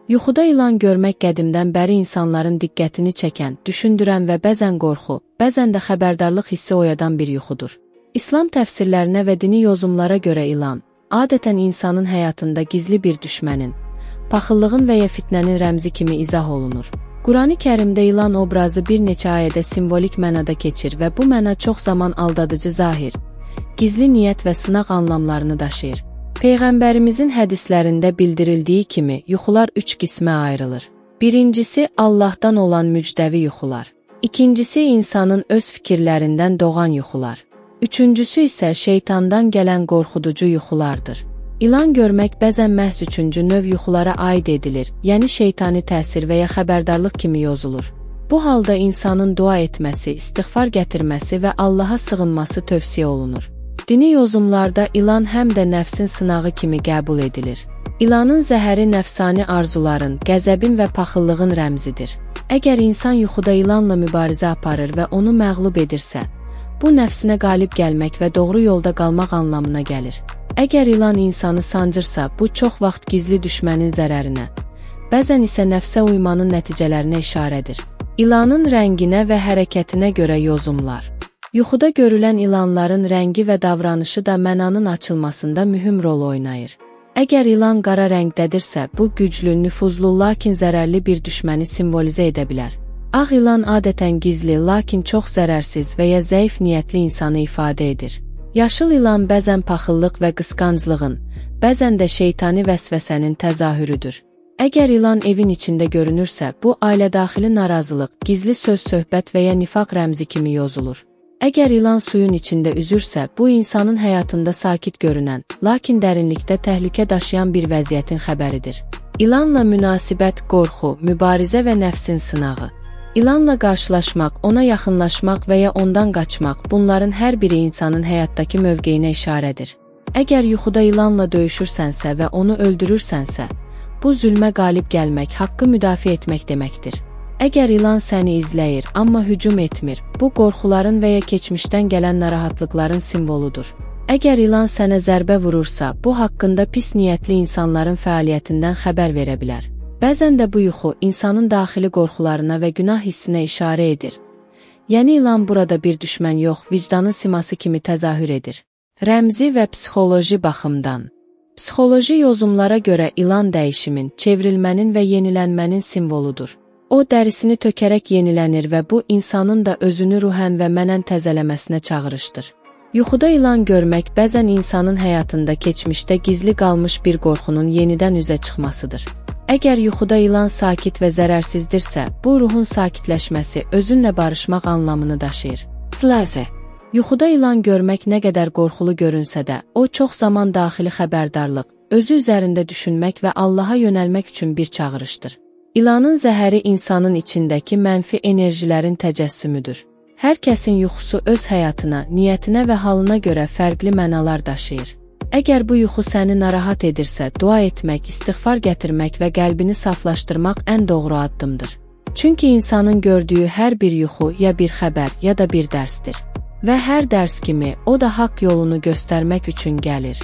Yuxuda ilan görmək qədimdən bəri insanların diqqətini çəkən, düşündürən və bəzən qorxu, bəzən də xəbərdarlıq hissi oyadan bir yuxudur. İslam təfsirlərinə və dini yozumlara görə ilan, adətən insanın həyatında gizli bir düşmənin, paxıllığın və ya fitnənin rəmzi kimi izah olunur. Qurani Kərimdə ilan obrazı bir neçə ayədə simvolik mənada keçir və bu məna çox zaman aldadıcı zahir, gizli niyyət və sınaq anlamlarını daşıyır. Peyğəmbərimizin hədislərində bildirildiyi kimi yuxular 3 qismə ayrılır. Birincisi Allahdan olan müjdəvi yuxular. İkincisi insanın öz fikirlərindən doğan yuxular. Üçüncüsü isə şeytandan gələn qorxuducu yuxulardır. İlan görmək bəzən məhz üçüncü növ yuxulara aid edilir, yəni şeytani təsir və ya xəbərdarlıq kimi yozulur. Bu halda insanın dua etməsi, istiğfar gətirməsi və Allaha sığınması tövsiyə olunur. Dini yozumlarda ilan həm də nəfsin sınağı kimi qəbul edilir. İlanın zəhəri nəfsani arzuların, qəzəbin və paxıllığın rəmzidir. Əgər insan yuxuda ilanla mübarizə aparır və onu məğlub edirsə, bu nəfsinə qalib gəlmək və doğru yolda qalmaq anlamına gəlir. Əgər ilan insanı sancırsa, bu çox vaxt gizli düşmənin zərərinə, bəzən isə nəfsə uymanın nəticələrinə işarədir. İlanın rənginə və hərəkətinə görə yozumlar. Yuxuda görülən ilanların rəngi və davranışı da mənanın açılmasında mühüm rol oynayır. Əgər ilan qara rəngdədirsə, bu güclü, nüfuzlu, lakin zərərli bir düşməni simvolizə edə bilər. Ağ ilan adətən gizli, lakin çox zərərsiz və ya zəif niyyətli insanı ifadə edir. Yaşıl ilan bəzən paxıllıq və qısqanclığın, bəzən də şeytani vəsvəsənin təzahürüdür. Əgər ilan evin içində görünürsə, bu ailədaxili narazılıq, gizli söz, söhbət və ya nifaq rəmzi kimi yozulur. Əgər ilan suyun içində üzürsə, bu insanın həyatında sakit görünən, lakin dərinlikdə təhlükə daşıyan bir vəziyyətin xəbəridir. İlanla münasibət, qorxu, mübarizə və nəfsin sınağı. İlanla qarşılaşmaq, ona yaxınlaşmaq və ya ondan qaçmaq, bunların hər biri insanın həyatdakı mövqeyinə işarədir. Əgər yuxuda ilanla döyüşürsənsə və onu öldürürsənsə, bu zülmə qalib gəlmək, haqqı müdafiə etmək deməkdir. Əgər ilan səni izləyir, amma hücum etmir, bu qorxuların və ya keçmişdən gələn narahatlıqların simvoludur. Əgər ilan sənə zərbə vurursa, bu haqqında pis niyyətli insanların fəaliyyətindən xəbər verə bilər. Bəzən də bu yuxu insanın daxili qorxularına və günah hissinə işarə edir. Yəni ilan burada bir düşmən yox, vicdanın siması kimi təzahür edir. Rəmzi və psixoloji baxımdan. Psixoloji yozumlara görə ilan dəyişimin, çevrilmənin və yenilənmənin simvoludur. O, dərisini tökərək yenilənir və bu, insanın da özünü ruhən və mənən təzələməsinə çağırışdır. Yuxuda ilan görmək bəzən insanın həyatında keçmişdə gizli qalmış bir qorxunun yenidən üzə çıxmasıdır. Əgər yuxuda ilan sakit və zərərsizdirsə, bu ruhun sakitləşməsi, özünlə barışmaq anlamını daşıyır. Xülasə, yuxuda ilan görmək nə qədər qorxulu görünsə də, o çox zaman daxili xəbərdarlıq, özü üzərində düşünmək və Allaha yönəlmək üçün bir çağırışdır. İlanın zəhəri insanın içindəki mənfi enerjilərin təcəssümüdür. Hər kəsin yuxusu öz həyatına, niyyətinə və halına görə fərqli mənalar daşıyır. Əgər bu yuxu səni narahat edirsə, dua etmək, istiğfar gətirmək və qəlbini saflaşdırmaq ən doğru addımdır. Çünki insanın gördüyü hər bir yuxu ya bir xəbər, ya da bir dərsdir. Və hər dərs kimi, o da haqq yolunu göstərmək üçün gəlir.